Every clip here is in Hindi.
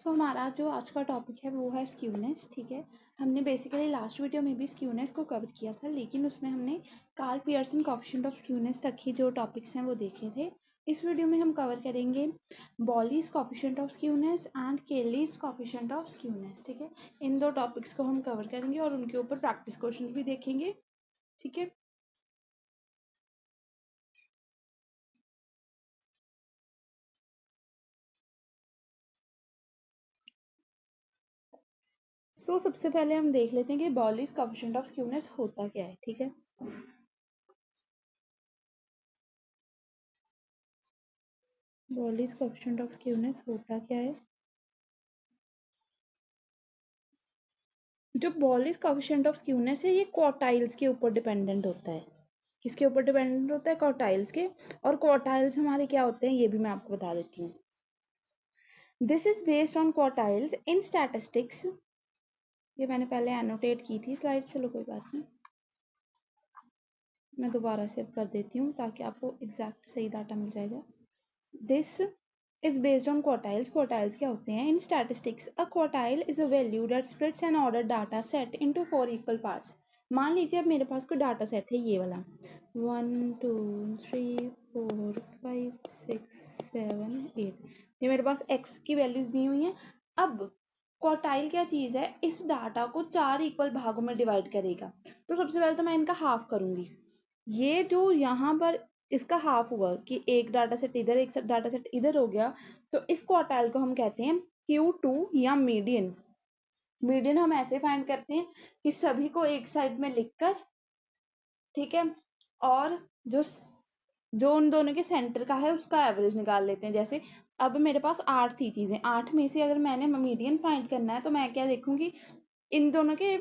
हमारा जो आज का टॉपिक है वो है स्क्यूनेस। ठीक है, हमने बेसिकली लास्ट वीडियो में भी स्क्यूनेस को कवर किया था, लेकिन उसमें हमने Karl Pearson coefficient of skewness तक ही जो टॉपिक्स हैं वो देखे थे। इस वीडियो में हम कवर करेंगे Bowley's coefficient of skewness and Kelly's coefficient of skewness. ठीक है, इन दो टॉपिक्स को हम कवर करेंगे और उनके ऊपर प्रैक्टिस क्वेश्चन भी देखेंगे। ठीक है, सबसे पहले हम देख लेते हैं कि बॉलीज कोएफिशिएंट ऑफ स्क्यूनेस होता क्या है। ठीक है, बॉलीज कोएफिशिएंट ऑफ स्क्यूनेस होता क्या है। जो बॉलीज कोएफिशिएंट ऑफ स्क्यूनेस है ये क्वार्टाइल्स के ऊपर डिपेंडेंट होता है। किसके ऊपर डिपेंडेंट होता है? क्वार्टाइल्स के। और क्वार्टाइल्स हमारे क्या होते हैं ये भी मैं आपको बता देती हूँ। This is based on quartiles in statistics. ये मैंने पहले एनोटेट की थी स्लाइड, चलो कोई बात नहीं, मैं दोबारा से अब कर देती हूँ ताकि आपको एग्जैक्ट सही डाटा मिल जाएगा। This is based on quartiles. Quartiles क्या होते हैं? In statistics, a quartile is a value that splits an ordered data set into 4 equal parts. मान लीजिए अब मेरे पास कोई डाटा सेट है ये वाला 1 2 3 4 5 6 7 8, ये मेरे पास x की वैल्यूज दी हुई हैं। अब क्वार्टाइल क्या चीज है? इस डाटा को 4 इक्वल भागों में डिवाइड करेगा। तो सबसे पहले तो मैं इनका हाफ करूंगी। ये जो यहाँ पर इसका हाफ हुआ कि एक डाटा सेट इधर एक डाटा सेट इधर हो गया, तो इस क्वार्टाइल को हम कहते हैं Q2 या मीडियन। मीडियन हम ऐसे फाइंड करते हैं कि सभी को एक साइड में लिखकर, ठीक है, और जो जो उन दोनों के सेंटर का है उसका एवरेज निकाल लेते हैं। जैसे अब मेरे पास 8 थी चीजें, 8 में से अगर मैंने मीडियन फाइंड करना है तो मैं क्या देखूंगी? इन दोनों के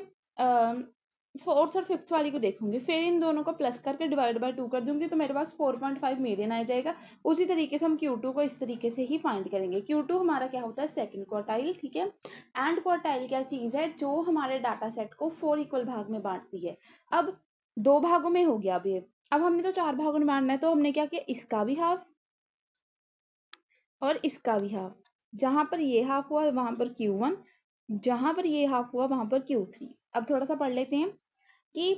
फोर्थ और फिफ्थ वाली को देखूंगी, फिर इन दोनों को प्लस करके डिवाइड बाय 2 कर दूंगी तो मेरे पास 4.5 मीडियन आ जाएगा। उसी तरीके से हम Q2 को इस तरीके से ही फाइंड करेंगे। Q2 हमारा क्या होता है? Second quartile. ठीक है, एंड क्वार्टाइल क्या चीज है? जो हमारे डाटा सेट को 4 इक्वल भाग में बांटती है। अब 2 भागों में हो गया। अब ये अब हमने तो 4 भागों में बांटना है, तो हमने क्या किया? इसका भी हाफ और इसका भी हाफ। जहां पर ये हाफ हुआ वहां पर Q1, जहां पर ये हाफ हुआ वहां पर Q3। अब थोड़ा सा पढ़ लेते हैं कि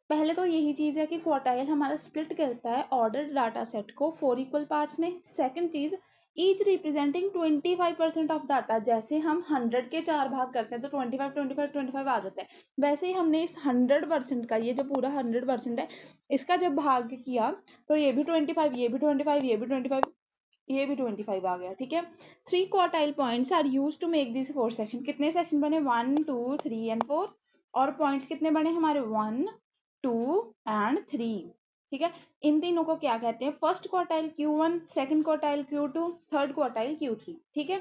पहले तो यही चीज है कि क्वार्टाइल हमारा स्प्लिट करता है ऑर्डर डाटा सेट को 4 इक्वल पार्ट्स में। सेकंड चीज, ईच रिप्रेजेंटिंग 25% ऑफ डाटा। जैसे हम 100 के 4 भाग करते हैं तो 25 25 25 आ जाता है, वैसे ही हमने इस 100% का, ये जो पूरा 100% है, इसका जब भाग किया तो ये भी 25, ये भी 25, ये भी 25, ये भी 25 आ गया। ठीक है, 3 quartile points are use to make this 4 section. कितने सेक्शन बने? 1 2 3 एंड 4। और पॉइंट्स कितने बने हमारे? 1 2 एंड 3। ठीक है, इन तीनों को क्या कहते हैं? First quartile Q1, second quartile Q2, third quartile Q3। ठीक है,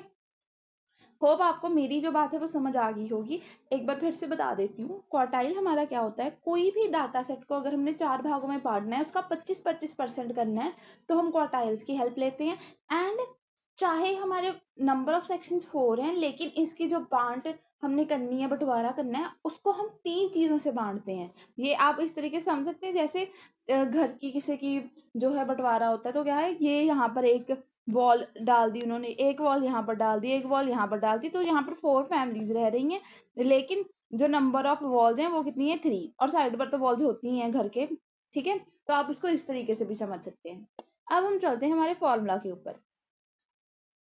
होप आपको मेरी जो बात है वो समझ आ गई होगी। एक बार फिर से बता देती हूँ, क्वार्टाइल हमारा क्या होता है? कोई भी डाटा सेट को अगर हमने 4 भागों में बांटना है, उसका 25-25% करना है, तो हम क्वार्टाइल्स की हेल्प लेते हैं। एंड चाहे हमारे नंबर ऑफ सेक्शंस 4 हैं, लेकिन इसकी जो बांट हमने करनी है, बंटवारा करना है, उसको हम 3 चीजों से बांटते हैं। ये आप इस तरीके से समझ सकते हैं, जैसे घर की किसी की जो है बंटवारा होता है तो क्या है, ये यहाँ पर एक वॉल डाल दी उन्होंने, एक वॉल यहाँ पर डाल दी, एक वॉल यहाँ पर डाल दी, तो यहाँ पर 4 फैमिलीज रह रही हैं, लेकिन जो नंबर ऑफ वॉल्स हैं वो कितनी है? 3। और साइड पर तो वॉल्स होती हैं घर के। ठीक है, तो आप इसको इस तरीके से भी समझ सकते हैं। अब हम चलते हैं हमारे फॉर्मूला के ऊपर।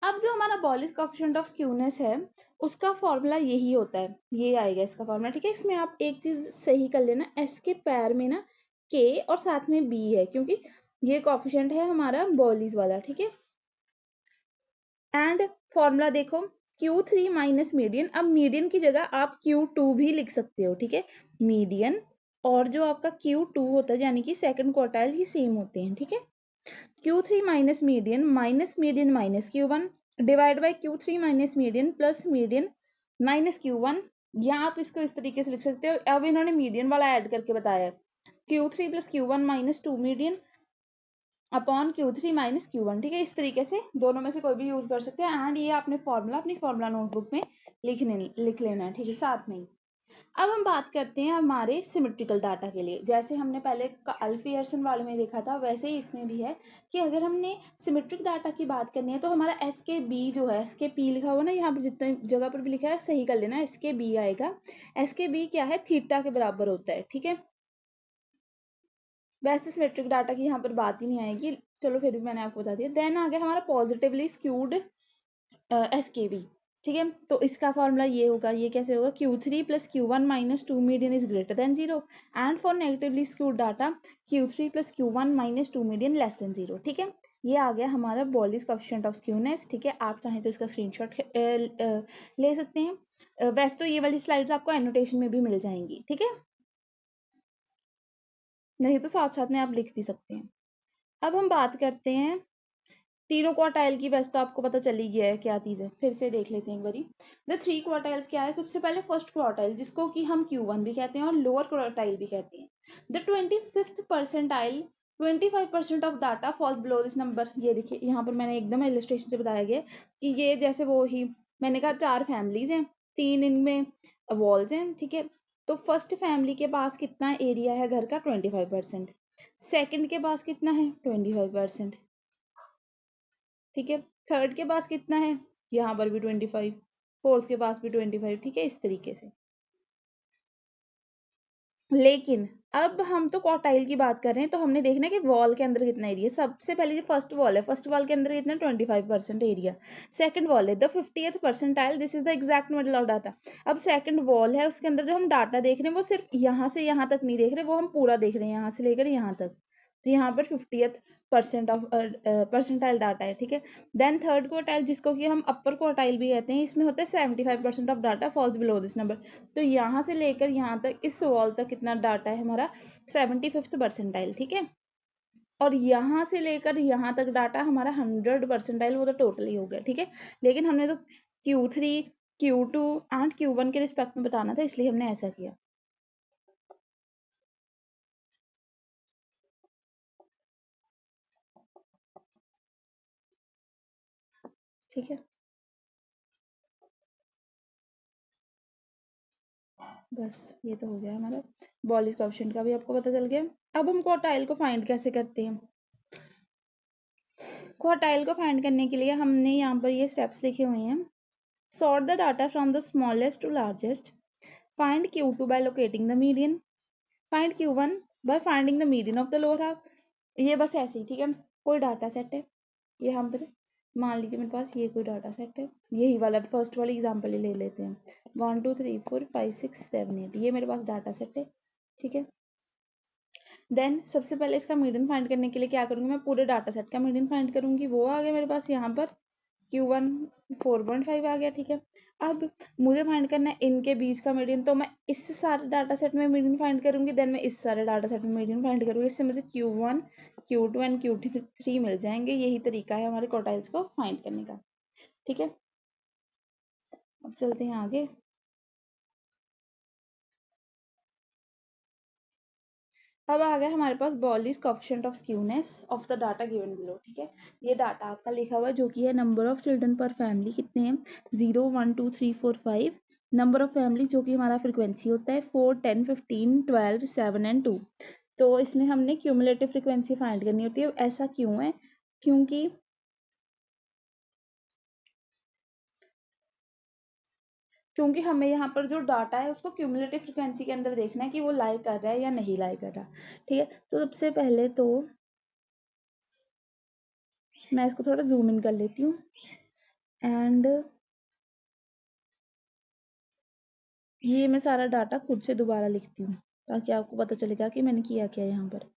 अब जो हमारा बॉलिस कोएफिशिएंट ऑफ स्क्यूनेस है उसका फॉर्मूला यही होता है, ये आएगा इसका फॉर्मूला। ठीक है, इसमें आप एक चीज सही कर लेना, एस के पैर में ना के और साथ में बी है, क्योंकि ये कोएफिशिएंट है हमारा बॉलिस वाला। ठीक है, एंड फॉर्मूला देखो, Q3 माइनस मीडियन। अब मीडियन की जगह आप Q2 भी लिख सकते हो। ठीक है, मीडियन और जो आपका Q2 होता है यानी कि सेकंड क्वार्टाइल, ये सेम होते हैं। ठीक है, Q3 minus median minus Q1 divide by Q3 minus median plus median minus Q1। या आप इसको इस तरीके से लिख सकते हो, अब इन्होंने मीडियन वाला ऐड करके बताया है, Q3 plus Q1 minus 2 median upon Q3 minus Q1। ठीक है, इस तरीके से दोनों में से कोई भी यूज कर सकते हैं। एंड ये आपने फॉर्मूला अपनी फॉर्मूला नोटबुक में लिख लेना है। ठीक है, साथ में ही अब हम बात करते हैं हमारे सिमेट्रिकल डाटा के लिए। जैसे हमने पहले अल्फियरसन वाले में देखा था, वैसे ही इसमें भी है कि अगर हमने सिमेट्रिक डाटा की बात करनी है तो हमारा एस के बी जो है, एस के पी लिखा हुआ ना यहाँ पर, जितने जगह पर भी लिखा है सही कर लेना, एस के बी आएगा। एस के बी क्या है, थीटा के बराबर होता है, ठीक है। वैसे सिमेट्रिक डाटा की यहाँ पर बात ही नहीं आएगी, चलो फिर भी मैंने आपको बता दिया। देन आ गया हमारा पॉजिटिवली स्क्यूड एस के बी, ठीक है। तो इसका फॉर्मूला ये होगा, ये कैसे होगा, Q3 plus Q1 minus 2 median is greater than 0 and for negatively skewed data Q3 plus Q1 minus 2 median less than 0, ठीक है। ये आ गया हमारा बॉलीज कोएफिशिएंट ऑफ स्क्यूनेस, ठीक है। आप चाहें तो इसका स्क्रीनशॉट ले सकते हैं। वैसे तो ये वाली स्लाइड्स आपको एनोटेशन में भी मिल जाएंगी, ठीक है, नहीं तो साथ साथ में आप लिख भी सकते हैं। अब हम बात करते हैं तीनों क्वार्टाइल की। वैसे तो आपको पता चल ही गया है क्या चीज़ है, फिर से देख लेते हैं एक बारी। द थ्री क्वार्टाइल्स क्या है, सबसे पहले फर्स्ट क्वार्टाइल जिसको कि हम Q1 भी कहते हैं और लोअर क्वार्टाइल भी कहते हैं। The 25th percentile 25% of data falls below this number. ये देखिए यहाँ पर मैंने एकदम इलस्ट्रेशन से बताया गया कि ये जैसे वो ही मैंने कहा 4 फैमिलीज हैं, 3 इनमें वॉल्स हैं, ठीक है। तो फर्स्ट फैमिली के पास कितना एरिया है घर का, 25%। सेकंड के पास कितना है, 25%, ठीक है। थर्ड के पास कितना है, यहाँ पर भी 25, फोर्थ के पास भी 25, ठीक है, इस तरीके से। लेकिन अब हम तो क्वार्टाइल की बात कर रहे हैं, तो हमने देखना है कि वॉल के अंदर कितना एरिया। सबसे पहले जो फर्स्ट वॉल है, फर्स्ट वॉल के अंदर कितना, 25% एरिया। सेकंड वॉल है the 50th percentile, this is the exact middle of data. अब सेकंड वॉल है, उसके अंदर जो हम डाटा देख रहे हैं वो सिर्फ यहाँ से यहाँ तक नहीं देख रहे, वो हम पूरा देख रहे हैं यहाँ से लेकर यहाँ तक। तो यहाँ पर 50th परसेंटाइल डाटा है, ठीक है। देन थर्ड क्वार्टाइल जिसको कि हम अपर क्वार्टाइल भी कहते हैं, इसमें होता है 75% of data falls below this number. तो यहाँ से लेकर यहाँ तक इस वॉल तक कितना डाटा है हमारा, 75th परसेंटाइल, ठीक है। और यहाँ से लेकर यहाँ तक डाटा हमारा 100 परसेंटाइल, वो तो टोटल ही हो गया, ठीक है। लेकिन हमने तो Q3 Q2 एंड Q1 के रिस्पेक्ट में बताना था, इसलिए हमने ऐसा किया, ठीक है। बस ये तो हो गया हमारा बॉलीज कोएफिशिएंट का भी आपको पता चल गया। अब हम क्वार्टाइल को फाइंड कैसे करते हैं। क्वार्टाइल को फाइंड करने के लिए हमने यहाँ पर ये स्टेप्स लिखे हुए हैं। Sort the data from the smallest to largest, find Q2 by locating the median, find Q1 by finding the median of the lower half। ये बस ऐसे ही, ठीक है। कोई डाटा सेट है यहाँ पर, मान लीजिए मेरे पास ये कोई डाटा सेट है, यही वाला फर्स्ट वाली एग्जांपल ही ले लेते हैं, 1 2 3 4 5 6 7 8, ये मेरे पास डाटा सेट है, ठीक है। देन सबसे पहले इसका मीडियन फाइंड करने के लिए क्या करूँगी, मैं पूरे डाटा सेट का मीडियन फाइंड करूँगी। वो आ गया मेरे पास यहाँ पर Q1 4.5 आ गया, ठीक है। अब मुझे फाइंड करना है इनके बीच का मीडियन, तो मैं इस सारे डाटा सेट में मीडियन फाइंड करूँगी, देन मैं इस सारे डाटा सेट में मीडियन फाइंड करूँगी। इससे मुझे Q1 Q2 एंड Q3 मिल जाएंगे। यही तरीका है हमारे क्वार्टाइल्स को फाइंड करने का, ठीक है। अब चलते हैं आगे। अब आ गया हमारे पास Bowley's coefficient of skewness of the data given below, ठीक है। ये डाटा आपका लिखा हुआ है जो कि है नंबर ऑफ चिल्ड्रन पर फैमिली कितने हैं, 0 1 2 3 4 5। नंबर ऑफ फैमिली जो कि हमारा फ्रिक्वेंसी होता है 4 10 15 12 7 एंड 2। तो इसमें हमने क्यूमुलेटिव फ्रिक्वेंसी फाइंड करनी होती है। ऐसा क्यों है, क्योंकि हमें यहाँ पर जो डाटा है उसको क्यूमुलेटिव फ्रिक्वेंसी के अंदर देखना है कि वो लाई कर रहा है या नहीं लाई कर रहा, ठीक है। तो सबसे पहले तो मैं इसको थोड़ा जूम इन कर लेती हूँ एंड ये मैं सारा डाटा खुद से दोबारा लिखती हूँ ताकि आपको पता चलेगा कि मैंने किया क्या यहाँ पर।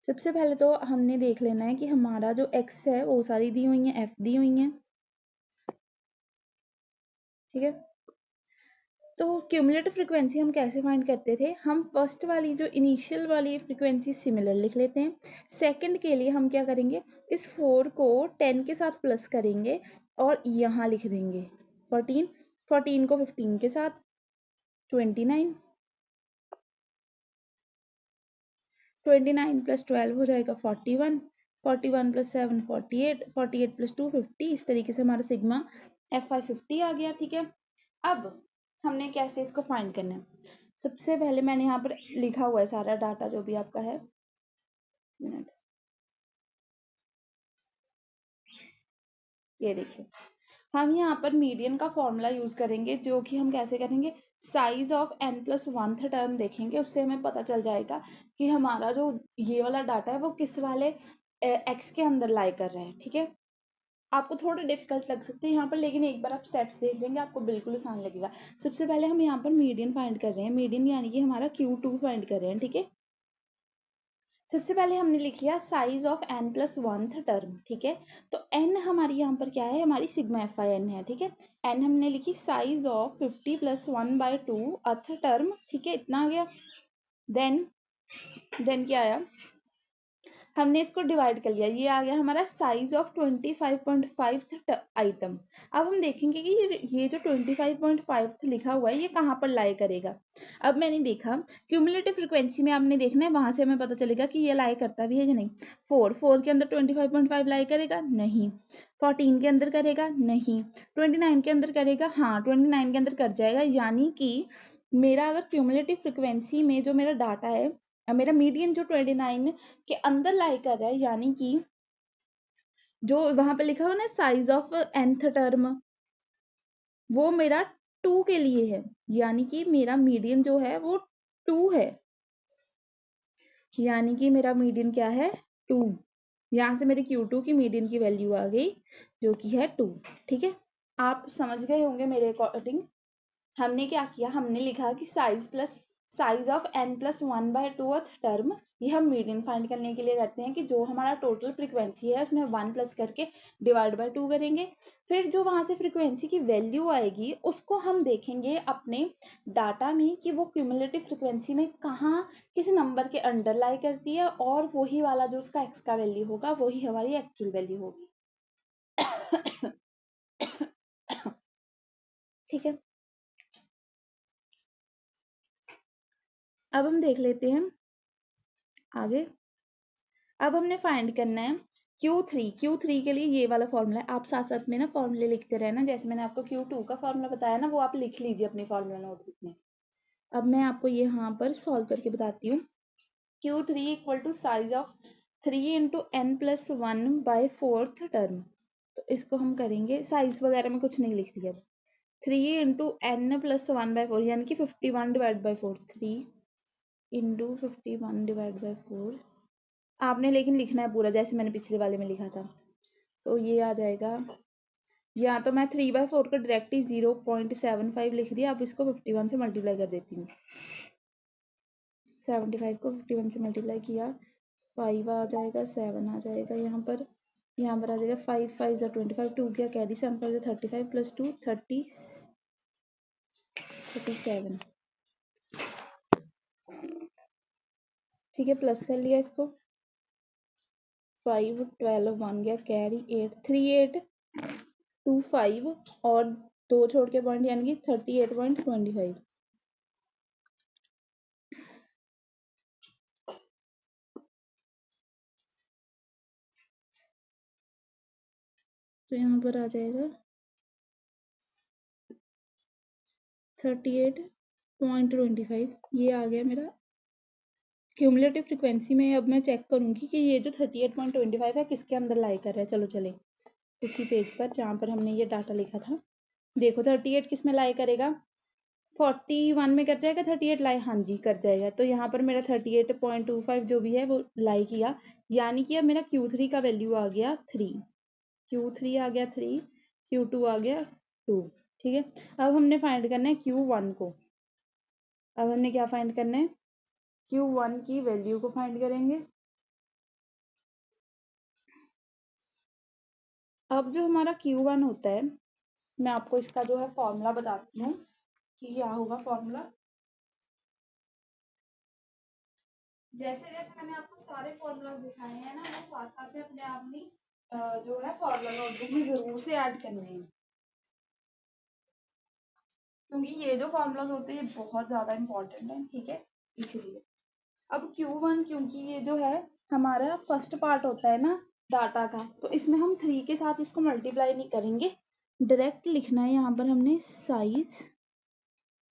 सबसे पहले तो हमने देख लेना है कि हमारा जो x है वो सारी दी हुई है, f दी हुई है, ठीक है। तो क्यूमुलेटिव फ्रिक्वेंसी हम कैसे फाइंड करते थे, हम फर्स्ट वाली जो इनिशियल वाली फ्रिक्वेंसी सिमिलर लिख लेते हैं। सेकंड के लिए हम क्या करेंगे, इस 4 को 10 के साथ प्लस करेंगे और यहाँ लिख देंगे 14, 14 को 15 के साथ 29, 29 प्लस 12 हो जाएगा 41, 41 प्लस 7 48, 48 प्लस 2 50। इस तरीके से हमारा सिग्मा FI 50 आ गया, ठीक है। अब हमने कैसे इसको फाइंड करना है। सबसे पहले मैंने यहाँ पर लिखा हुआ है सारा डाटा जो भी आपका है, मिनट, ये देखिए हम यहाँ पर मीडियन का फॉर्मूला यूज करेंगे, जो कि हम कैसे करेंगे, साइज ऑफ n+1th टर्म देखेंगे, उससे हमें पता चल जाएगा कि हमारा जो ये वाला डाटा है वो किस वाले x के अंदर लाई कर रहा है। ठीक है, आपको थोड़ा डिफिकल्ट लग सकते हैं यहाँ पर, लेकिन एक बार आप स्टेप्स देख लेंगे आपको बिल्कुल आसान लगेगा। सबसे पहले हम यहाँ पर मीडियन फाइंड कर रहे हैं, मीडियन यानी कि हमारा Q2 फाइंड कर रहे हैं। ठीक है, सबसे पहले हमने लिख लिया साइज ऑफ n+1th टर्म। ठीक है, तो n हमारी यहाँ पर क्या है, हमारी सिग्मा FIN है। ठीक है, n हमने लिखी साइज ऑफ 50 + 1/2 अथ टर्म। ठीक है, इतना आ गया। देन क्या आया, हमने इसको डिवाइड कर लिया, ये आ गया हमारा साइज ऑफ 25.5th आइटम। अब हम देखेंगे कि ये जो 25.5th लिखा हुआ है ये कहाँ पर लाई करेगा। अब मैंने देखा क्यूमुलेटिव फ्रीक्वेंसी में आपने देखना है, वहां से हमें पता चलेगा कि ये लाई करता भी है या नहीं। 4 के अंदर 25.5 लाई करेगा नहीं, 14 के अंदर करेगा नहीं, 29 के अंदर करेगा, हाँ 29 के अंदर कर जाएगा। यानी कि मेरा अगर क्यूमुलेटिव फ्रिक्वेंसी में जो मेरा डाटा है, मेरा मीडियन जो 29 के अंदर लाई कर रहा है, यानी कि जो वहां पे लिखा हुआ ना साइज ऑफ nth टर्म, वो मेरा 2 के लिए है, यानी कि मेरा मीडियन जो है वो 2 है, यानी कि मेरा मीडियन क्या है 2। यहाँ से मेरी Q2 की मीडियन की वैल्यू आ गई जो कि है 2। ठीक है, आप समझ गए होंगे मेरे अकॉर्डिंग। हमने क्या किया, हमने लिखा कि साइज ऑफ n+1/2th टर्म, ये हम मीडियन फाइंड करने के लिए करते हैं कि जो हमारा टोटल फ्रीक्वेंसी है उसमें 1 प्लस करके डिवाइड बाय 2 करेंगे। फिर जो वहां से फ्रीक्वेंसी की वैल्यू आएगी उसको हम देखेंगे अपने डाटा में कि वो क्यूमुलेटिव फ्रीक्वेंसी में कहाँ किस नंबर के अंडर लाई करती है, और वही वाला जो उसका एक्स का वैल्यू होगा वही हमारी एक्चुअल वैल्यू होगी। ठीक है, अब हम देख लेते हैं आगे। अब हमने फाइंड करना है Q3 के लिए ये वाला फॉर्मूला है। आप साथ साथ में ना फॉर्मूले लिखते रहना, जैसे मैंने आपको Q2 का फॉर्मूला बताया ना, वो आप लिख लीजिए अपनी फॉर्मूला नोटबुक में। अब मैं आपको ये यहाँ पर सॉल्व करके बताती हूँ। Q3 = size of 3 × n+1/4th term. तो इसको हम करेंगे, साइज वगैरह में कुछ नहीं लिख रही अब। 3 × n+1/4 यानी कि 51/4, 3 × 51/4। आपने लेकिन लिखना है पूरा, जैसे मैंने पिछले वाले में लिखा था। तो ये आ जाएगा, या तो मैं 3/4 का डायरेक्ट ही 0.75 लिख दिया। अब इसको 51 से मल्टीप्लाई कर देती हूँ। 75 को 51 से मल्टीप्लाई किया, 5 आ जाएगा, 7 आ जाएगा यहाँ पर आ जाएगा 5 5 = 25, 2 क्या कैरी, 7 5 = 35 + 2 37। ठीक है, प्लस कर लिया इसको, 5 12 1 गया कैरी, 8 3 8 2 5 और 2 छोड़ के पॉइंट, यानी कि 38.25। तो यहाँ पर आ जाएगा 38.25। ये आ गया मेरा क्यूमुलेटिव फ्रीक्वेंसी में। अब मैं चेक करूंगी कि ये जो 38.25 है किसके अंदर लाई कर रहा है। चलो चले उसी पेज पर जहाँ पर हमने ये डाटा लिखा था। देखो 38 किस में लाई करेगा, 41 में कर जाएगा 38 लाई, हाँ जी कर जाएगा। तो यहाँ पर मेरा 38.25 जो भी है वो लाई किया, यानी कि अब मेरा Q3 का वैल्यू आ गया 3, Q3 आ गया 3, Q2 आ गया 2। ठीक है, अब हमने फाइंड करना है Q1 को। अब हमने क्या फाइंड करना है, Q1 की वैल्यू को फाइंड करेंगे। अब जो हमारा Q1 होता है, मैं आपको इसका जो है फॉर्मूला बताती हूँ कि क्या होगा फॉर्मूला। जैसे जैसे मैंने आपको सारे फॉर्मूला दिखाए हैं ना, वो साथ साथ में अपने आप में जो है फॉर्मूला नोटबुक में जरूर से ऐड करने हैं, क्योंकि ये जो फॉर्मूलाज होते हैं ये बहुत ज्यादा इंपॉर्टेंट है। ठीक है, इसलिए अब Q1, क्योंकि ये जो है हमारा फर्स्ट पार्ट होता है ना डाटा का, तो इसमें हम 3 के साथ इसको मल्टीप्लाई नहीं करेंगे, डायरेक्ट लिखना है यहाँ पर हमने साइज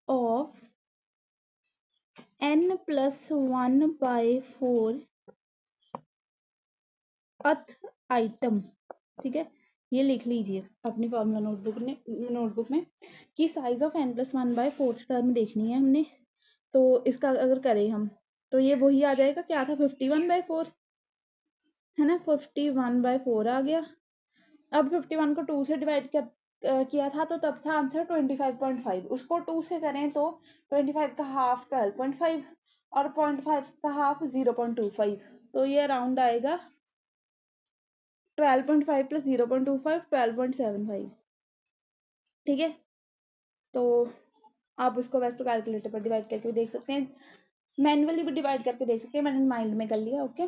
ऑफ n+1/4 अथ आइटम, ठीक है, ये लिख लीजिए अपनी फॉर्मूला नोटबुक में कि साइज ऑफ n+1/4 टर्म देखनी है हमने। तो इसका अगर करें हम तो ये वही आ जाएगा, क्या था 51/4 है ना, 51/4 आ गया। अब 51 को 2 से डिवाइड किया था तो तब था आंसर 25.5, उसको 2 से करें तो 25 का हाफ 12.5 और 0.5 का हाफ 0.25, तो ये अराउंड आएगा 12.5 + 0.25 12.75, ठीक है। तो आप उसको वैसे तो कैलकुलेटर पर डिवाइड करके भी देख सकते हैं, मैन्युअली भी डिवाइड करके देख सकते हैं, मैंने माइंड में कर लिया। ओके,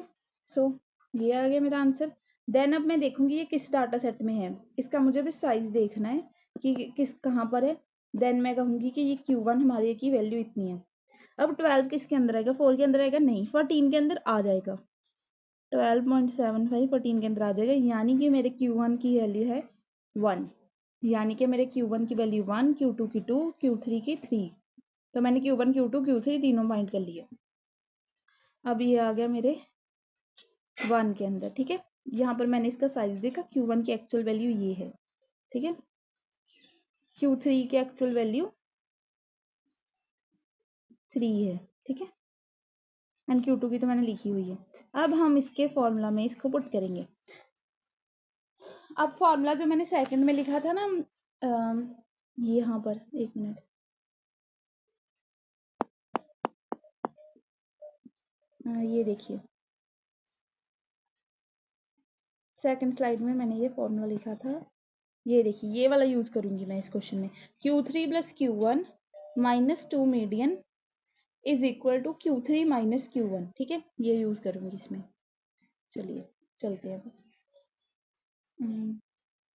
सो ये आ गया मेरा आंसर। देन अब मैं देखूंगी ये किस डाटा सेट में है, इसका मुझे भी साइज देखना है कि किस कहाँ पर है। देन मैं कहूंगी कि ये Q1 हमारे की वैल्यू इतनी है। अब 12 किसके अंदर आएगा, 4 के अंदर आएगा, नहीं 14 के अंदर आ जाएगा, 12.75 14 के अंदर आ जाएगा, यानी कि मेरे Q1 की वैल्यू है 1, यानी कि मेरे Q1 की वैल्यू 1, Q2 की 2, Q3 की 3। तो मैंने Q1 Q2 Q3 तीनों फाइंड कर लिए। अब ये आ गया मेरे 1 के अंदर, ठीक है। यहाँ पर मैंने इसका साइज देखा, Q1 की एक्चुअल वैल्यू ये है, ठीक है। Q3 की एक्चुअल वैल्यू 3 है, ठीक है, एंड Q2 की तो मैंने लिखी हुई है। अब हम इसके फॉर्मूला में इसको पुट करेंगे। अब फॉर्मूला जो मैंने सेकंड में लिखा था ना, ये यहाँ पर एक मिनट, ये देखिए सेकंड स्लाइड में मैंने ये फॉर्मूला लिखा था, ये देखिए ये वाला यूज करूंगी मैं इस क्वेश्चन में। Q3 + Q1 - 2 median is equal to Q3 - Q1, ठीक है, ये यूज करूंगी इसमें। चलिए चलते हैं अब,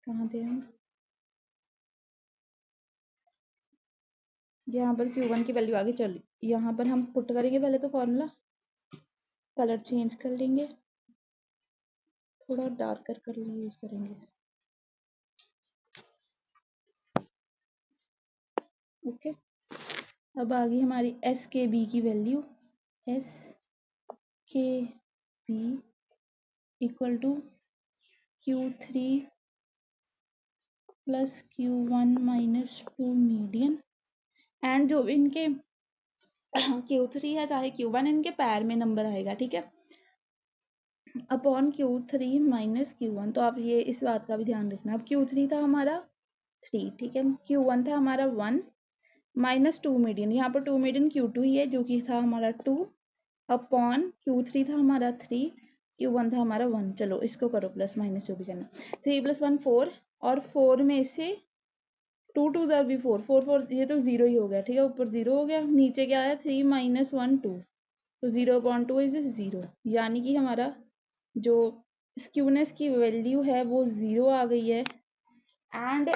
कहाँ थे हम, यहाँ पर Q1 की वैल्यू आगे, चल यहाँ पर हम पुट करेंगे पहले तो फॉर्मूला, कलर चेंज कर लेंगे, थोड़ा डार्कर कलर यूज करेंगे। ओके, अब आ गई हमारी SKB की value, SKB equal to Q3 + Q1 - 2 median, and जो भी इनके Q3 है चाहे Q1 इनके पैर में नंबर आएगा, ठीक है, अपॉन Q3 - Q1। तो आप ये इस बात का भी ध्यान रखना। अब Q3 था हमारा 3, ठीक है, Q1 था हमारा 1 - 2 मीडियन, यहाँ पर 2 मीडियन Q2 ही है जो कि था हमारा 2, अपॉन Q3 था हमारा 3, Q1 था हमारा 1। चलो इसको करो प्लस माइनस जो भी करना, 3 + 1 4, और 4 में से 2 2 ज़ार भी 4 4 4, ये तो 0 ही हो गया, ठीक है, ऊपर 0 हो गया, नीचे क्या आया 3 - 1 2, तो 0.2 इज 0, यानी कि हमारा जो स्क्यूनेस की वैल्यू है वो 0 आ गई है। एंड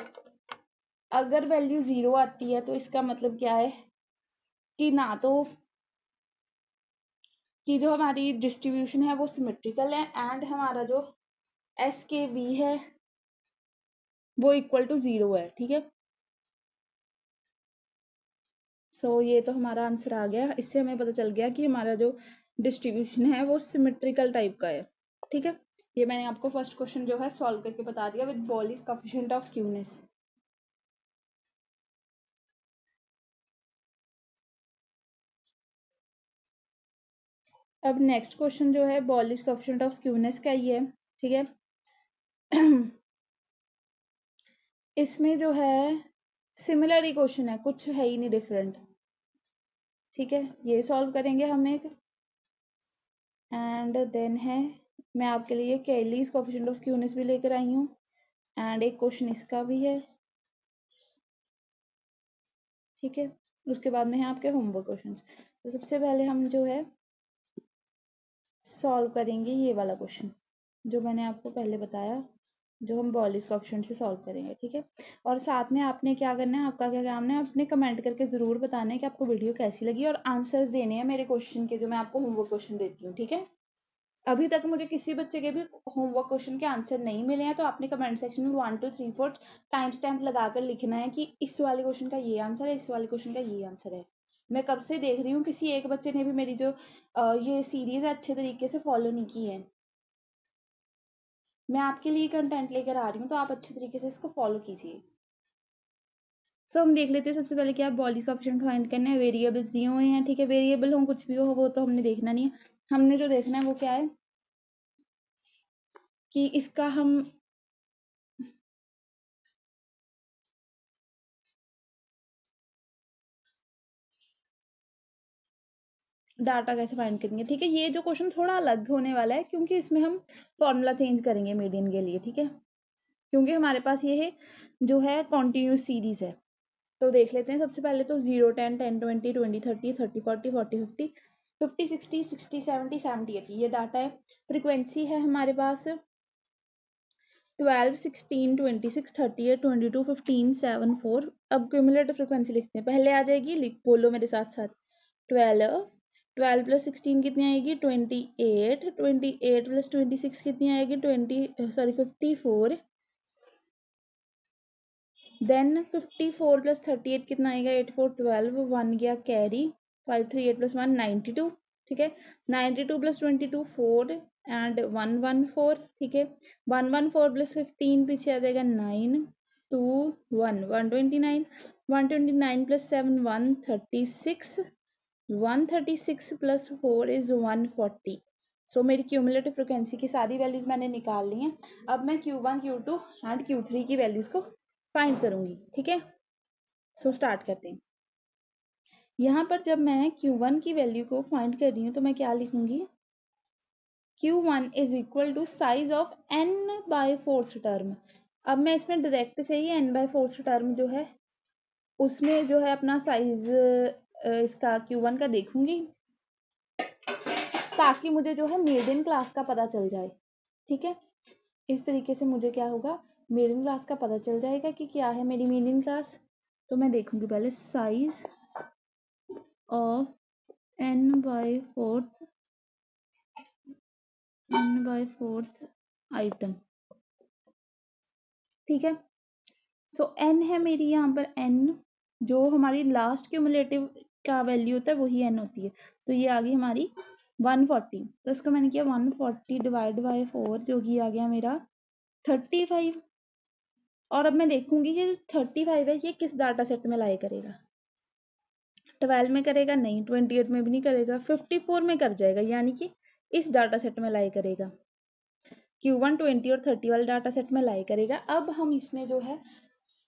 अगर वैल्यू 0 आती है तो इसका मतलब क्या है कि ना तो कि जो हमारी डिस्ट्रीब्यूशन है वो सिमेट्रिकल है, एंड हमारा जो SKB है वो इक्वल टू 0 है, ठीक है। सो ये तो हमारा आंसर आ गया, इससे हमें पता चल गया कि हमारा जो डिस्ट्रीब्यूशन है वो सिमेट्रिकल टाइप का है, ठीक है। ये मैंने आपको फर्स्ट क्वेश्चन जो है सॉल्व करके बता दिया विद बॉलीज कोएफिशिएंट ऑफ स्क्यूनेस। अब नेक्स्ट क्वेश्चन जो है बॉलीज कोएफिशिएंट ऑफ स्क्यूनेस का ही है, ठीक है। इसमें जो है सिमिलर ही क्वेश्चन है, कुछ है ही नहीं डिफरेंट, ठीक है। ये सॉल्व करेंगे हम एक, एंड देन है मैं आपके लिए केलीज कोएफिशिएंट ऑफ स्क्यूनेस भी लेकर आई हूँ, एंड एक क्वेश्चन इसका भी है, ठीक है। उसके बाद में है आपके होमवर्क क्वेश्चंस। तो सबसे पहले हम जो है सॉल्व करेंगे ये वाला क्वेश्चन जो मैंने आपको पहले बताया, जो हम बॉलीज कोएफिशिएंट से सॉल्व करेंगे, ठीक है। और साथ में आपने क्या करना है, आपका क्या काम है, अपने कमेंट करके ज़रूर बताना है कि आपको वीडियो कैसी लगी, और आंसर्स देने हैं मेरे क्वेश्चन के जो मैं आपको होमवर्क क्वेश्चन देती हूँ, ठीक है। अभी तक मुझे किसी बच्चे के भी होमवर्क क्वेश्चन के आंसर नहीं मिले हैं, तो आपने कमेंट सेक्शन में 1 2 3 4 टाइम स्टैम्प लगाकर लिखना है कि इस वाले क्वेश्चन का ये आंसर है, इस वाले क्वेश्चन का ये आंसर है। मैं कब से देख रही हूँ, किसी एक बच्चे ने भी मेरी जो ये सीरीज है अच्छे तरीके से फॉलो नहीं की है। मैं आपके लिए कंटेंट लेकर आ रही हूँ, तो आप अच्छे तरीके से इसको फॉलो कीजिए। सो हम देख लेते हैं सबसे पहले क्या बॉलीज का ऑप्शन फाइंड करना है। वेरिएबल्स दिए हुए हैं, ठीक है, वेरिएबल हो कुछ भी हो वो तो हमने देखना नहीं है। हमने जो देखना है वो क्या है कि इसका हम डाटा कैसे फाइंड करेंगे, ठीक है। ये जो क्वेश्चन थोड़ा अलग होने वाला है क्योंकि इसमें हम फॉर्मूला चेंज करेंगे मीडियन के लिए, ठीक है, क्योंकि हमारे पास ये है जो है कॉन्टिन्यूस सीरीज है। तो देख लेते हैं सबसे पहले तो 0 10 10 20 20 30 30 40 40 50 50 60 60 70 70 80 ये डाटा है। फ्रीक्वेंसी है हमारे पास 12 16 26 38 22 15 7 4। अब क्यूमुलेटिव फ्रीक्वेंसी लिखते हैं, पहले आ जाएगी, लिख बोलो मेरे साथ साथ, 12 12 प्लस 16 कितनी आएगी 28 28 प्लस 26 कितनी आएगी 54। देन 54 प्लस 38 कितना आएगा 84 12 1 गया कैरी 5 3 8 प्लस 1 92, ठीक है। 92 प्लस 22 4 एंड 114, ठीक है। 114 प्लस 15 पीछे आ जाएगा 9 2 1 129 129 प्लस 7 136 136 प्लस 4 इज 140। सो मेरी क्यूमुलेटिव फ्रिक्वेंसी की सारी वैल्यूज मैंने निकाल ली हैं। अब मैं Q1 Q2 एंड Q3 की वैल्यूज को फाइंड करूंगी, ठीक है। सो स्टार्ट करते हैं। यहाँ पर जब मैं Q1 की वैल्यू को फाइंड कर रही हूँ तो मैं क्या लिखूंगी, Q1 is equal to size of n by fourth term. अब मैं इसमें डायरेक्ट से ही n बाय फोर्थ टर्म जो है उसमें जो है अपना साइज इसका Q1 का देखूंगी ताकि मुझे जो है मीडियन क्लास का पता चल जाए, ठीक है। इस तरीके से मुझे क्या होगा, मीडियन क्लास का पता चल जाएगा कि क्या है मेरी मीडियन क्लास। तो मैं देखूंगी पहले size of n by fourth item, ठीक है। सो n है मेरी यहाँ पर n, जो हमारी लास्ट क्यूमुलेटिव का वैल्यू होता है वही n होती है। तो ये आ गई हमारी 140। तो इसको मैंने किया 140 डिवाइड बाय 4 जो कि आ गया मेरा 35। और अब मैं देखूंगी कि 35 है ये किस डाटा सेट में लाई करेगा। 12 में करेगा नहीं, 28 में भी नहीं करेगा, 54 में कर जाएगा, यानी कि इस डाटा सेट में लाई करेगा। Q1 20 और 30 वाले डाटा सेट में लाई करेगा। अब हम इसमें जो है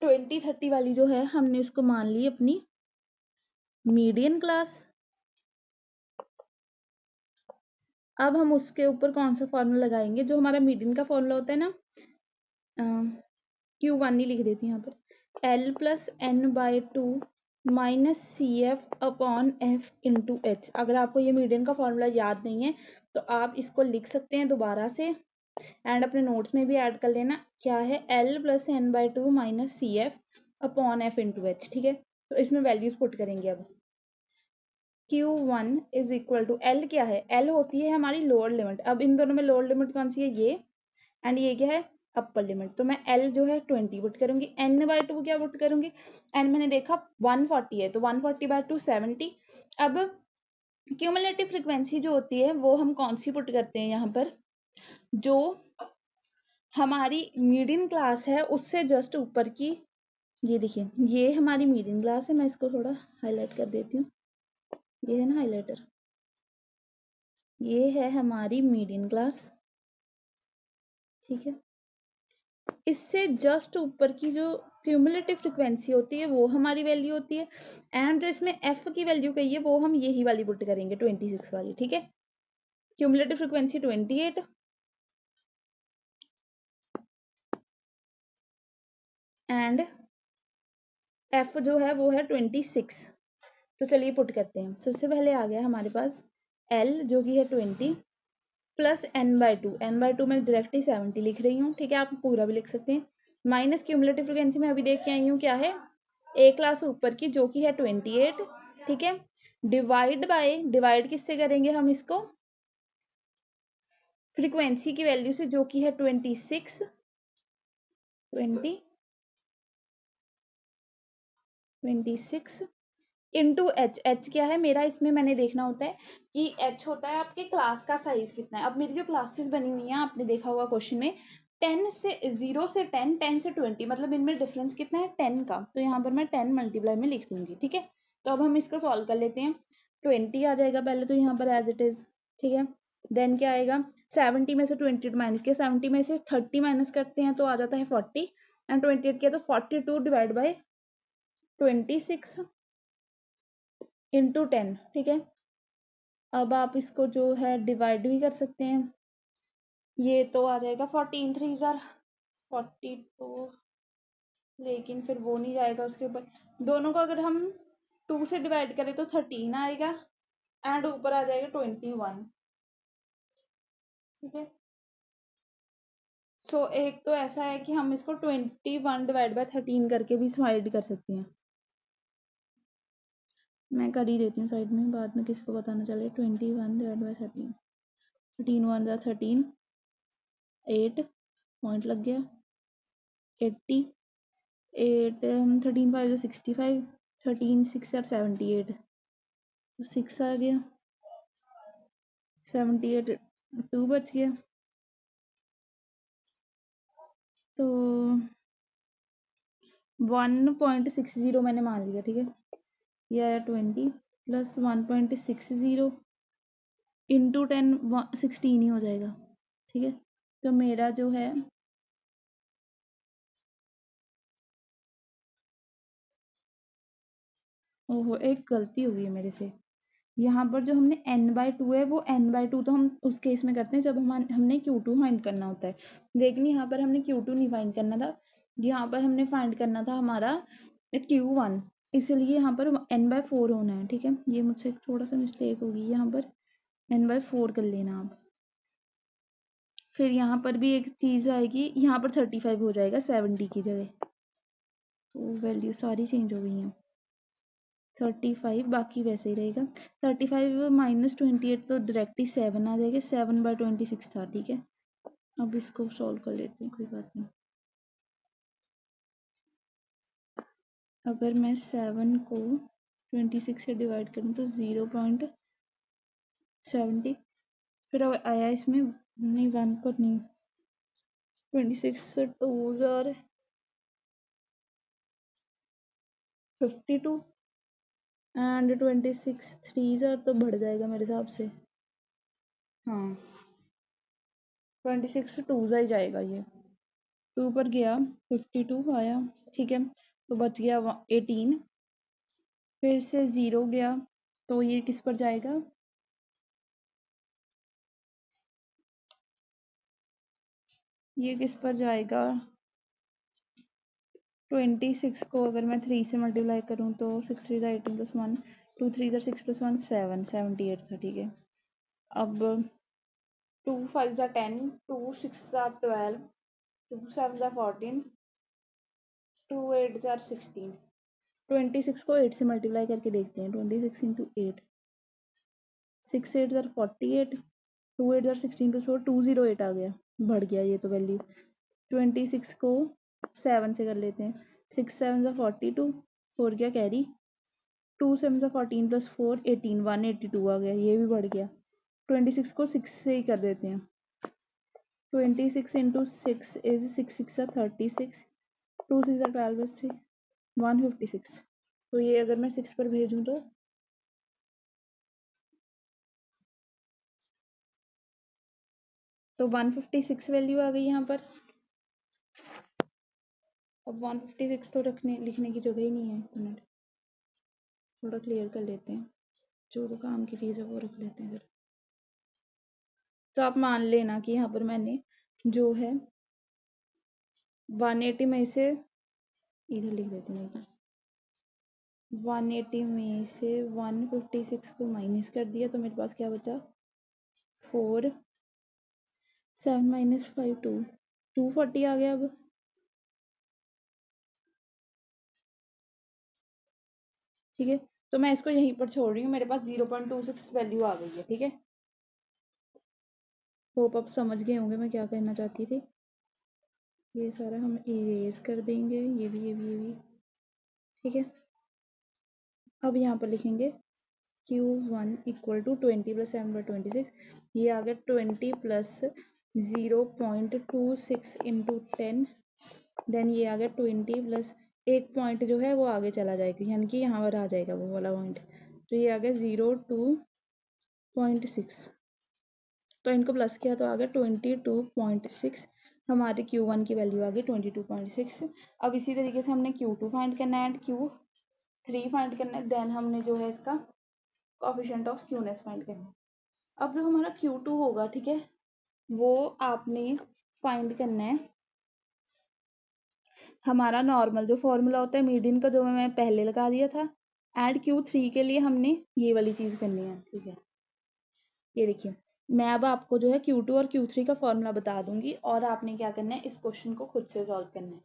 20 30 वाली जो है हमने उसको मान ली अपनी मीडियन क्लास। अब हम उसके ऊपर कौन सा फॉर्मूला लगाएंगे, जो हमारा मीडियन का फॉर्मूला होता है ना, Q1 ही लिख देती हूँ यहाँ पर, L plus N by 2 minus C F upon F into H. अगर आपको ये मीडियन का फॉर्मूला याद नहीं है तो आप इसको लिख सकते हैं दोबारा से एंड अपने नोट्स में भी ऐड कर लेना। क्या है, L plus N by 2 minus C F upon F into H, ठीक है। तो इसमें वैल्यूज पुट करेंगे। अब Q1 is equal to L, क्या है, L होती है हमारी लोअर लिमिट। अब इन दोनों में लोअर लिमिट कौन सी है, ये, एंड ये क्या है अपर लिमिट। तो मैं L जो है 20 पुट करूंगी, n बाय 2 क्या पुट करूंगी, n मैंने देखा 140 है तो 140 बाय 2 70। अब क्यूमुलेटिव फ्रिक्वेंसी जो होती है वो हम कौन सी पुट करते हैं यहाँ पर, जो हमारी मीडियन क्लास है उससे जस्ट ऊपर की। ये देखिए ये हमारी मीडियन क्लास है, मैं इसको थोड़ा हाईलाइट कर देती हूँ, ये है ना हाईलाइटर, ये है हमारी मीडियन क्लास, ठीक है। इससे जस्ट ऊपर की जो क्यूमुलेटिव फ्रिक्वेंसी होती है वो हमारी वैल्यू होती है, एंड जो इसमें एफ की वैल्यू कही है वो हम यही वाली पुट करेंगे 26 वाली, ठीक है। क्यूमुलेटिव फ्रिक्वेंसी 28 एंड एफ जो है वो है 26। तो चलिए पुट करते हैं। सबसे पहले आ गया हमारे पास एल जो कि है 20 plus N by 2, N by 2 मैं डायरेक्टली 70 लिख रही हूँ, ठीक है, आप पूरा भी लिख सकते हैं, माइनस क्यूमुलेटिव फ्रिक्वेंसी में अभी देख के आई हूँ क्या है, एक क्लास ऊपर की जो कि है 28, ठीक है। डिवाइड बाय, डिवाइड किससे करेंगे हम इसको, फ्रीक्वेंसी की वैल्यू से, जो कि है 26 इंटू एच। एच क्या है मेरा, इसमें मैंने देखना होता है कि एच होता है आपके क्लास का साइज कितना है। अब मेरी जो क्लासेस बनी हुई हैं आपने देखा हुआ क्वेश्चन में, 10 से 0 से 10, 10 से 20, मतलब इनमें डिफरेंस कितना है 10 का, तो यहाँ पर मैं 10 मल्टीप्लाई में लिख दूंगी। ठीक है, तो अब हम इसको सॉल्व कर लेते हैं। 20 आ जाएगा पहले तो यहाँ पर एज इट इज। ठीक है, देन क्या आएगा, 70 में से 20 माइनस किया, 70 में से 30 माइनस करते हैं तो आ जाता है 40, एंड 28 किया तो 42 डिवाइड बाई 26 इंटू 10। ठीक है, अब आप इसको जो है डिवाइड भी कर सकते हैं, ये तो आ जाएगा 14 3 जार 42, लेकिन फिर वो नहीं जाएगा उसके ऊपर। दोनों को अगर हम 2 से डिवाइड करें तो 13 आएगा, एंड ऊपर आ जाएगा 21। ठीक है, सो एक तो ऐसा है कि हम इसको 21 डिवाइड बाय 13 करके भी डिवाइड कर सकते हैं। मैं कर ही देती हूँ साइड में, बाद में किसी को बताना चले। 21 डिवाइड बाय 13, 13 1 जा 13, 8 पॉइंट लग गया, 80, 8 13 5 65, 13 6 और 78, तो 6 आ गया, 78 2 बच गया, तो 1.60 मैंने मान लिया। ठीक है, ये आया 20 प्लस 1.60 इंटू 10, 16 ही हो जाएगा। ठीक है, तो मेरा जो है ओहो, एक गलती हो गई है मेरे से। यहाँ पर जो हमने n/2 है, वो n/2 तो हम उस केस में करते हैं जब हमने Q2 फाइंड करना होता है, लेकिन यहाँ पर हमने Q2 नहीं फाइंड करना था, यहाँ पर हमने फाइंड करना था हमारा Q1, इसलिए यहाँ पर n/4 होना है। ठीक है, ये मुझसे थोड़ा सा मिस्टेक होगी, यहाँ पर n/4 कर लेना आप। फिर यहाँ पर भी एक चीज़ आएगी, यहाँ पर 35 हो जाएगा 70 की जगह, तो वैल्यू सारी चेंज हो गई हैं। 35 बाकी वैसे ही रहेगा, 35 माइनस 28 तो डायरेक्टली 7 आ जाएगा, 7/26 था। ठीक है, अब इसको सॉल्व कर लेते हैं, कोई बात नहीं। अगर मैं 7 को 26 से डिवाइड करूँ तो 0.70, फिर अब आया इसमें नहीं, 1 को नहीं, 26 से 2 ज़ार 52, एंड 26 3 ज़ार तो बढ़ जाएगा मेरे हिसाब से। हाँ, 26 से 2 ज़ा ही जाएगा, ये 2 पर गया 52 आया। ठीक है, तो बच गया 18, फिर से 0 गया तो ये किस पर जाएगा, ये किस पर जाएगा, 26 को अगर मैं 3 से मल्टीप्लाई करूँ तो 6 3 18 प्लस 1, 2 3 6 प्लस 1 7, 78 था। ठीक है, अब 2 5 10, 2 6 12, 2 7 14, 2 8 16। 26 को 8 से मल्टीप्लाई करके देखते हैं, 26 इंटू 8, 6 8 48, 2 8 16 प्लस 4, 208 आ गया, बढ़ गया ये तो वैल्यू। 26 को 7 से कर लेते हैं, 6 7 42, 4 गया कैरी, 2 7 14 प्लस 4 18, 182 आ गया, ये भी बढ़ गया। 26 को 6 से ही कर देते हैं, 26 इंटू 6 इज 6 6 36, 2 6 12 प्लस 3 156, तो ये अगर मैं 6 पर भेजूँ तो 156 वैल्यू आ गई यहाँ पर। अब 156 तो लिखने की जगह ही नहीं है, एक मिनट थोड़ा क्लियर कर लेते हैं, जो तो काम की चीज़ है वो रख लेते हैं फिर। तो आप मान लेना कि यहाँ पर मैंने जो है 180 में से, इधर लिख देती हूँ, 180 में से 156 को माइनस कर दिया तो मेरे पास क्या बचा, 4 7 माइनस 5 240 आ गया। अब ठीक है, तो मैं इसको यहीं पर छोड़ रही हूँ, मेरे पास 0.26 वैल्यू आ गई है। ठीक है, होप आप समझ गए होंगे मैं क्या कहना चाहती थी। ये सारा हम इरेज कर देंगे, ये भी ये भी ये भी। ठीक है, अब यहाँ पर लिखेंगे Q1 इक्वल टू 20 प्लस 7/26। ये आ गया 20 प्लस 0.26 इंटू 10। देन ये आ गया 20 प्लस एक पॉइंट जो है वो आगे चला जाएगा, यानी कि यहाँ पर आ जाएगा वो वाला पॉइंट। तो ये आ गया 0.2.6। तो इनको प्लस किया तो आ गया 22.6। हमारे Q1 की वैल्यू आ गई 22.6। अब इसी तरीके से हमने Q2 फाइंड करना है एंड Q3 फाइंड करना है। देन हमने जो है इसका कोफिशिएंट ऑफ स्क्यूनेस फाइंड करना है। अब जो हमारा Q2 होगा, ठीक है, वो आपने फाइंड करना है हमारा नॉर्मल जो फॉर्मूला होता है मीडियन का, जो मैं पहले लगा दिया था। एंड Q3 के लिए हमने ये वाली चीज़ करनी है। ठीक है, ये देखिए मैं अब आपको जो है Q2 और Q3 का फॉर्मूला बता दूंगी और आपने क्या करना है, इस क्वेश्चन को खुद से सॉल्व करना है।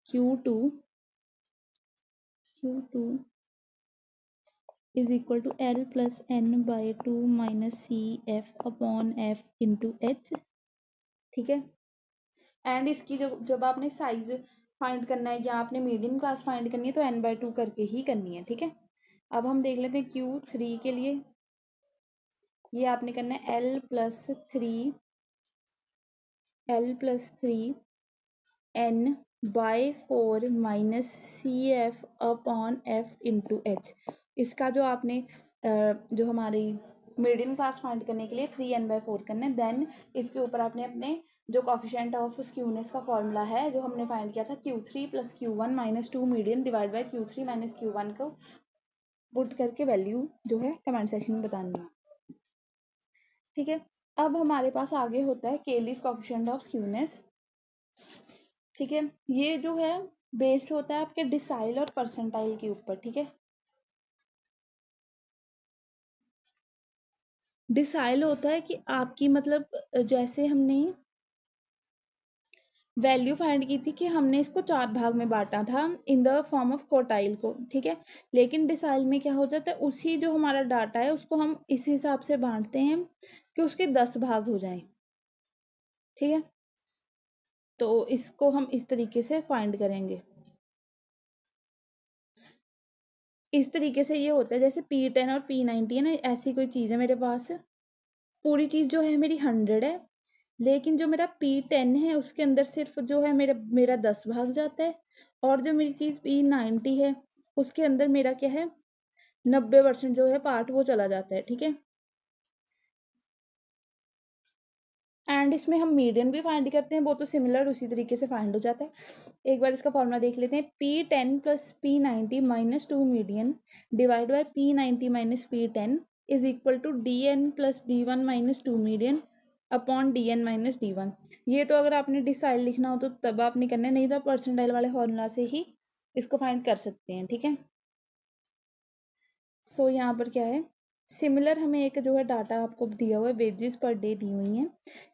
Q2 is equal to L plus N by 2 minus C F upon F into H. ठीक है, एंड इसकी जब आपने साइज फाइंड करना है या आपने मीडियम क्लास फाइंड करनी है तो n/2 करके ही करनी है। ठीक है, अब हम देख लेते हैं Q3 के लिए। ये आपने करना है L+3 n by 4 minus C F upon F into H. इसका जो आपने जो हमारी मिडिल क्लास फाइंड करने के लिए 3n/4 करना है। देन इसके ऊपर आपने अपने जो कॉफिशिएंट ऑफ स्क्यूनेस का फॉर्मूला है जो हमने फाइंड किया था Q3 plus Q1 minus 2 median divide by Q3 minus Q1 को पुट करके वैल्यू जो है कमेंट सेक्शन में बतानी है। ठीक है, अब हमारे पास आगे होता है केलीज कॉफिशिएंट ऑफ स्क्यूनेस। ठीक है, ये जो है बेस्ड होता है आपके डिसाइल और परसेंटाइल के ऊपर। ठीक है, डिसाइल होता है कि आपकी मतलब जैसे हमने वैल्यू फाइंड की थी कि हमने इसको 4 भाग में बांटा था in the form of quartile को। ठीक है, लेकिन डिसाइल में क्या हो जाता है, उसी जो हमारा डाटा है उसको हम इस हिसाब से बांटते हैं कि उसके 10 भाग हो जाएं। ठीक है, तो इसको हम इस तरीके से फाइंड करेंगे। इस तरीके से ये होता है जैसे P10 और P90 है ना, ऐसी कोई चीज़ है मेरे पास। पूरी चीज़ जो है मेरी 100 है, लेकिन जो मेरा P10 है उसके अंदर सिर्फ जो है मेरा 10 भाग जाता है, और जो मेरी चीज़ P90 है उसके अंदर मेरा क्या है 90% जो है पार्ट वो चला जाता है। ठीक है, एंड इसमें हम मीडियन भी फाइंड करते हैं, वो तो सिमिलर उसी तरीके से फाइंड हो जाता है। एक बार इसका फॉर्मूला देख लेते हैं। P10 plus P90 minus 2 median divide by P90 minus P10 is equal to DN plus D1 minus 2 median upon DN minus D1। ये तो अगर आपने डिसाइड लिखना हो तो तब आपने करना है, नहीं तो परसेंटाइल वाले फॉर्मूला से ही इसको फाइंड कर सकते हैं। ठीक है, सो यहाँ पर क्या है, सिमिलर हमें एक जो है डाटा आपको दिया हुआ है, वेजेस पर डे दी हुई हैं।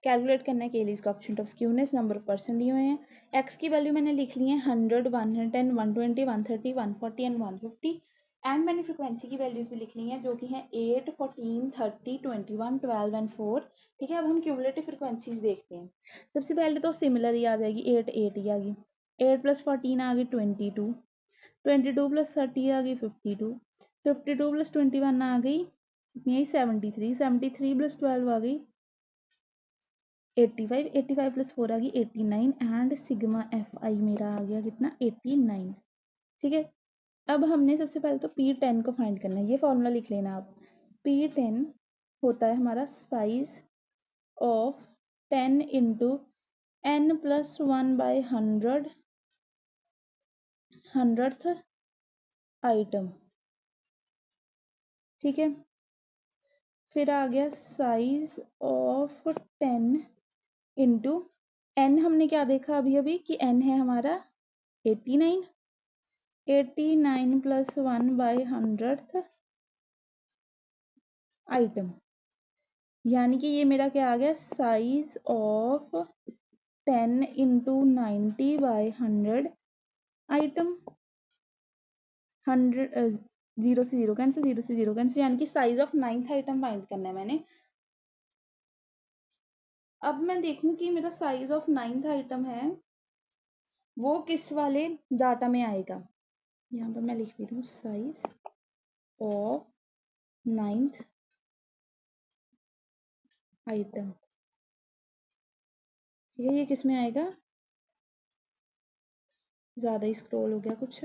कैलकुलेट करना है Kelly's coefficient of skewness, number of person दिए हुए हैं। एक्स की वैल्यू मैंने लिख ली है 100, 110, 120, 130, 140 एंड 150। एंड मैंने फ्रिक्वेंसी की वैल्यूज भी लिख ली हैं जो कि हैं 8, 14, 30, 21, 12 एंड 4। ठीक है, अब हम क्यूमुलेटिव फ्रिक्वेंसीज देखते हैं। सबसे पहले तो सिमिलर ही आ जाएगी, 8 8 ही आ गई, 8 प्लस 14 आ गई 22, 22 प्लस 30 आ गई 52, 52 प्लस 21 आ गई कितनी आई 73, 73 प्लस 12 आ गई 85, 85 प्लस 4 आ गई 89 एंड सिग्मा एफ आई मेरा आ गया कितना 89। ठीक है, अब हमने सबसे पहले तो P10 को फाइंड करना है। ये फॉर्मूला लिख लेना आप। P10 होता है हमारा size of 10 into n plus 1 by 100th item. ठीक है, फिर आ गया साइज ऑफ 10 इंटू एन। हमने क्या देखा अभी अभी कि एन है हमारा 89, 89 प्लस 1 बाई 100th आइटम, यानी कि ये मेरा क्या आ गया size of 10 into 90 by 100 item. 100 0 से 0 कैंसिल, 0 से 0 कैंसिल, यानी कि size of 9th item find करना है मैंने। अब मैं देखूं कि मेरा साइज ऑफ 9th आइटम है वो किस वाले डाटा में आएगा। यहाँ पर मैं लिख भी दूँ साइज ऑफ 9th आइटम, ठीक है। ये किस में आएगा, ज़्यादा ही स्क्रॉल हो गया कुछ।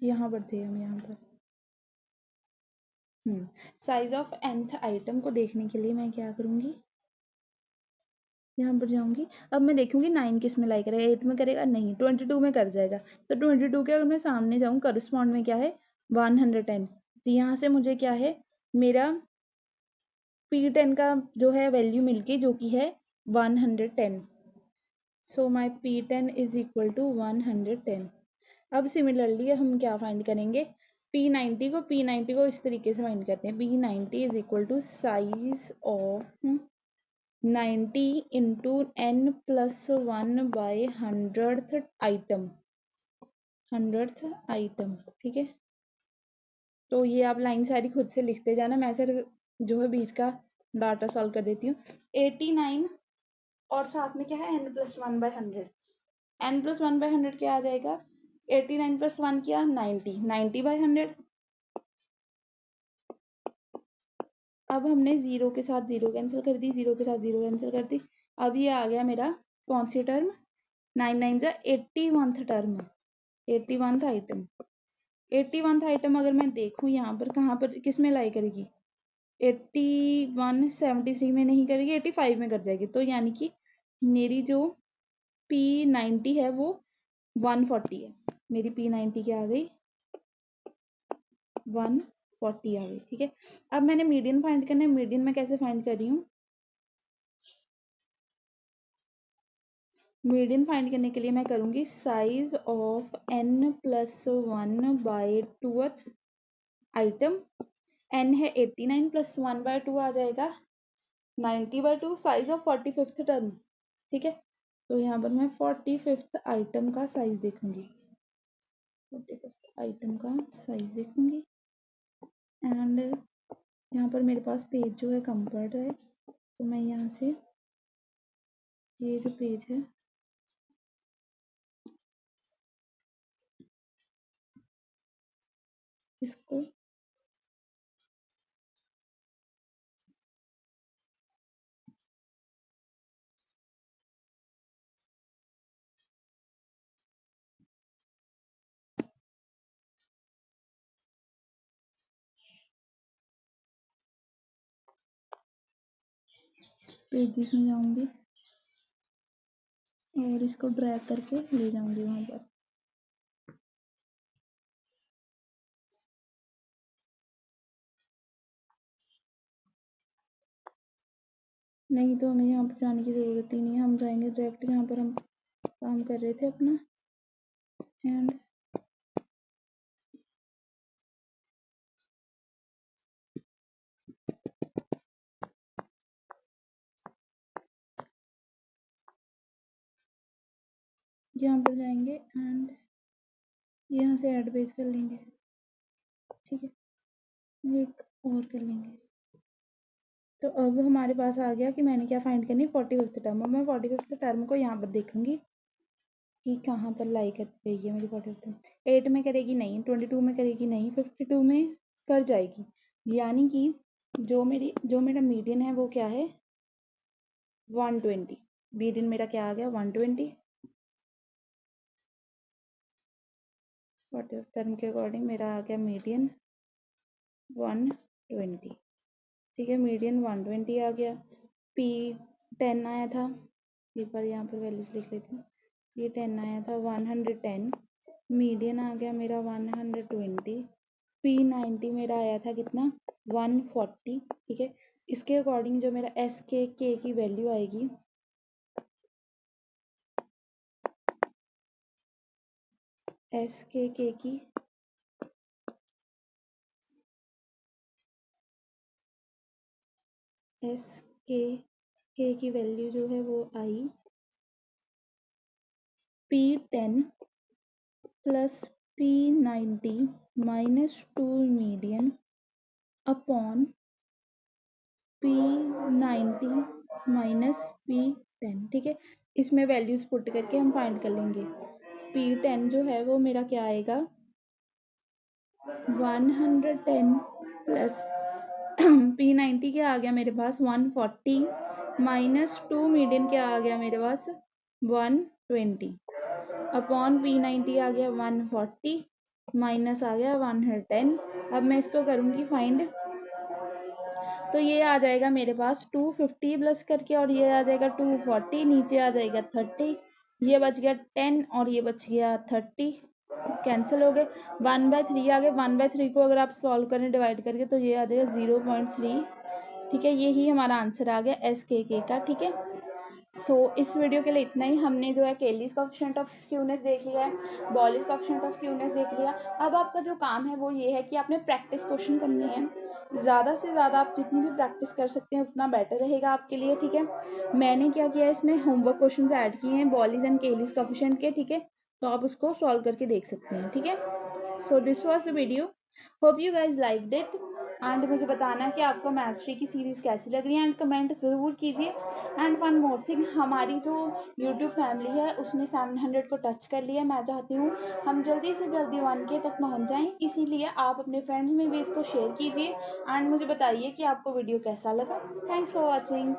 यहाँ पर थे हम, यहाँ पर साइज ऑफ nth आइटम को देखने के लिए मैं क्या करूँगी, यहाँ पर जाऊँगी। अब मैं देखूँगी 9 किस में लाई करेगा, 8 में करेगा नहीं, 22 में कर जाएगा। तो 22 के अगर मैं सामने जाऊँ करस्पॉन्ड में क्या है 110, तो यहाँ से मुझे क्या है मेरा P10 का जो है वैल्यू मिल गई जो कि है 110। सो माई P10 इज इक्वल टू 110। अब सिमिलरली हम क्या फाइंड करेंगे, P90 को इस तरीके से फाइंड करते हैं। P90 is equal to size of 90 into n plus 1 by 100th item, 100th item, ठीक है। तो ये आप लाइन सारी खुद से लिखते जाना, मैं सिर्फ जो है बीच का डाटा सॉल्व कर देती हूँ। 89 और साथ में क्या है n plus 1 by 100, n plus 1 by 100 क्या आ जाएगा, 89 प्लस 1 क्या 90, 90 बाय 100। अब हमने जीरो के साथ जीरो कैंसिल कर दी, जीरो के साथ जीरो कैंसिल कर दी। अब ये आ गया मेरा कौन सी टर्म, 9 9 जा 81th term, 81th item. 81th item अगर मैं देखूँ यहाँ पर कहाँ पर किस में लाई करेगी, 81 73 में नहीं करेगी, 85 में कर जाएगी। तो यानी कि मेरी जो P90 है वो 140 है। मेरी P90 क्या आ गई 140 आ गई, ठीक है। अब मैंने मीडियन फाइंड करना है, मीडियन में कैसे फाइंड कर रही हूँ, मीडियन फाइंड करने के लिए मैं करूँगी size of n plus 1 by 2th item. n है 89 प्लस 1 बाय 2 आ जाएगा 90 bye 2, size of 45th term, ठीक है। तो यहाँ पर मैं 45th आइटम का साइज देखूंगी, 45th आइटम का साइज देखूंगी। एंड यहाँ पर मेरे पास पेज जो है कंप्लीट है, तो मैं यहाँ से ये जो पेज है इसको पेजेस में जाऊंगी और इसको ड्रैग करके ले जाऊंगी वहाँ पर। नहीं तो हमें यहाँ पर जाने की ज़रूरत ही नहीं है, हम जाएंगे डायरेक्ट जहाँ पर हम काम कर रहे थे अपना। एंड यहाँ पर जाएंगे एंड यहाँ से ऐड पेज कर लेंगे, ठीक है। एक और कर लेंगे। तो अब हमारे पास आ गया कि मैंने क्या फाइंड करनी, 45th टर्म। अब मैं 45th टर्म को यहाँ पर देखूंगी कि कहाँ पर लाई कर रही है मेरी 45th टर्म। 8 में करेगी नहीं, 22 में करेगी नहीं, 52 में कर जाएगी। यानी कि जो मेरा मीडियन है वो क्या है 120। मीडियन मेरा क्या आ गया 120। 45th टर्म के अकॉर्डिंग मेरा आ गया मीडियन 120, ठीक है। मीडियन 120 आ गया। P10 आया था, एक बार यहाँ पर वैल्यूज लिख लेती हूँ। P10 आया था 110, मीडियन आ गया मेरा 120, P90 मेरा आया था कितना 140, ठीक है। इसके अकॉर्डिंग जो मेरा SK K की वैल्यू आएगी एस के की एस के की वैल्यू जो है वो आई P10 plus P90 minus 2 median upon P90 minus P10। ठीक है, इसमें वैल्यूज पुट करके हम फाइंड कर लेंगे। P10 जो है वो मेरा क्या आएगा 110 प्लस P90 क्या आ गया मेरे पास 140 माइनस 2 मीडियन क्या आ गया मेरे पास 120 अपॉन P90 आ गया 140 माइनस आ गया 110। अब मैं इसको करूँगी फाइंड, तो ये आ जाएगा मेरे पास 250 प्लस करके और ये आ जाएगा 240, नीचे आ जाएगा 30, ये बच गया 10 और ये बच गया 30, कैंसिल हो गए। 1/3 आ गए। 1/3 को अगर आप सॉल्व करें डिवाइड करके तो ये आ जाएगा 0.3। ठीक है, यही हमारा आंसर आ गया एस के का। ठीक है, सो इस वीडियो के लिए इतना ही। हमने जो है केलीज कोएफिशिएंट ऑफ स्क्यूनेस देख लिया है, बॉलिस कोएफिशिएंट ऑफ स्क्यूनेस देख लिया। अब आपका जो काम है वो ये है कि आपने प्रैक्टिस क्वेश्चन करने हैं। ज़्यादा से ज़्यादा आप जितनी भी प्रैक्टिस कर सकते हैं उतना बेटर रहेगा आपके लिए। ठीक है, मैंने क्या किया है इसमें होमवर्क क्वेश्चन ऐड किए हैं बॉलिस एंड केलीज कोएफिशिएंट के। ठीक है, तो आप उसको सॉल्व करके देख सकते हैं। ठीक है, so this was the video, hope you guys liked it. And मुझे बताना है कि आपको मैथ्स ट्री की सीरीज़ कैसी लग रही है एंड कमेंट ज़रूर कीजिए। एंड वन मोर थिंग, हमारी जो यूट्यूब फैमिली है उसने 700 को टच कर लिया। मैं चाहती हूँ हम जल्दी से जल्दी 1K तक पहुँच जाएँ, इसीलिए आप अपने फ्रेंड्स में भी इसको शेयर कीजिए एंड मुझे बताइए कि आपको वीडियो कैसा लगा। Thanks for watching.